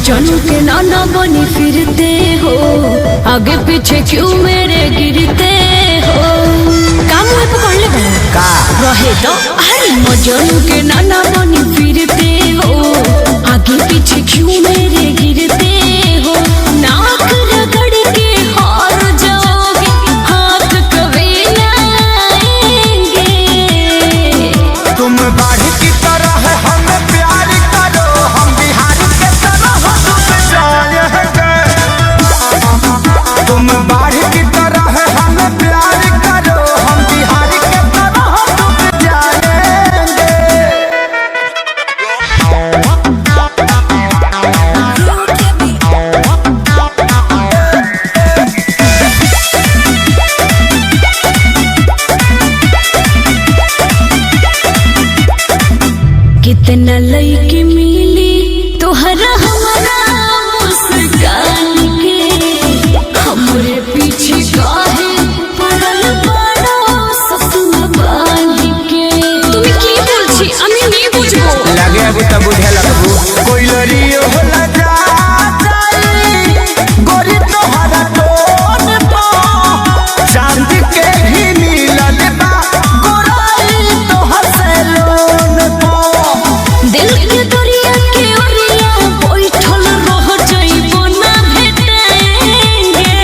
मजनू के नाना बनी फिरते हो, आगे पीछे क्यों मेरे गिरते हो। काम हुए पकड़ ले का रहे तो। अरे मजनू के नाना बनी फिरते हो, आगे पीछे क्यों मेरे गिरते हो। नाक रगड़ के हार जाओगे, हाथ कभी लाएंगे। तुम बाढ़ की तरह हमें प्यार करो, हम बिहार के तरह डूब जाएंगे। तुम बाढ़ की तरह हमें प्यार करो, हम बिहार के तरह डूब जाएंगे। कितना लईकी मिली तोहरा हमारा मुस्कान के, हमरे पीछे काहे पड़ल बड़ो सपना बांध के। তুমি কি বলছি আমি নি বুঝবো लगे अब तब बुझे लगबू कोई लड़ियो होला जा जाई गोरी तोहरा टोन पा चांद के ही मिलल बा गोराई तोहर से लोन पा। दिल के दरिया के ओरिया बैठल रह जाइबो ना भेटेंगे।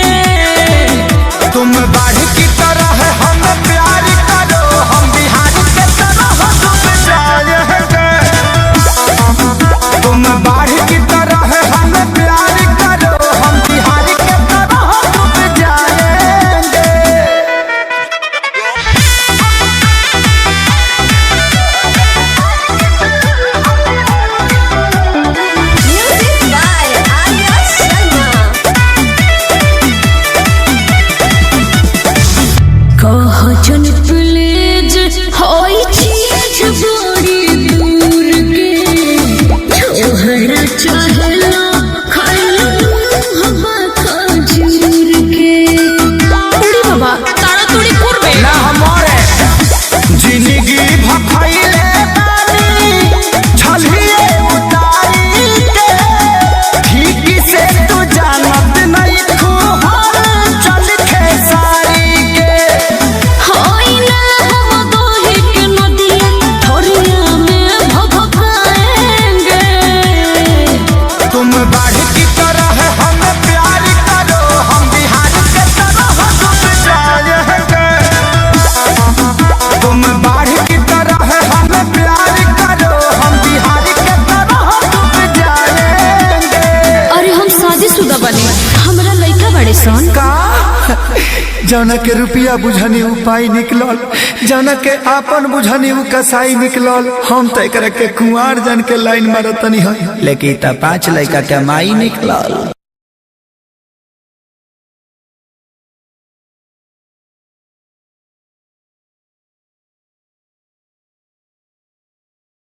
तुम बाढ़ की तरह हम प्यार करो, हम बिहार के तरह डूब जाएंगे। तुम बाढ़ की तरह हम प्यार करो, हम बिहार के तरह डूब जाएंगे। Music by Arya Sharma. कह जन प्लीज होई चीज बड़ी दूर के, तोहरा चाहला खाइला हवा खजूर के। उड़ी बाबा ताड़ाताड़ी करबे ना हमारे जिंदगी भखैले बानी छलिए उतारी के, ठीक से तू जानत नहीं खुहर चल खेसारी के। होई ना हम दोही के नदिया थोरिया में भभकाएंगे। तुम बाढ़ की तरह हम प्यार करो, हम बिहार के तरह डूब जाएंगे। तुम बाढ़ की तरह हम प्यार करो, हम बिहार के तरह डूब जाएंगे। अरे हम शादीशुदा बने, हमरा लइका बड़े सन। का जौना के रुपया बुझनी उपाय निकलल, जौना के आपन बुझनी उ कसाई निकलल। हम तो एकरा के कुंवार जन के लाइन मारतनी है, लेकिन 5 लड़का के माई निकलल।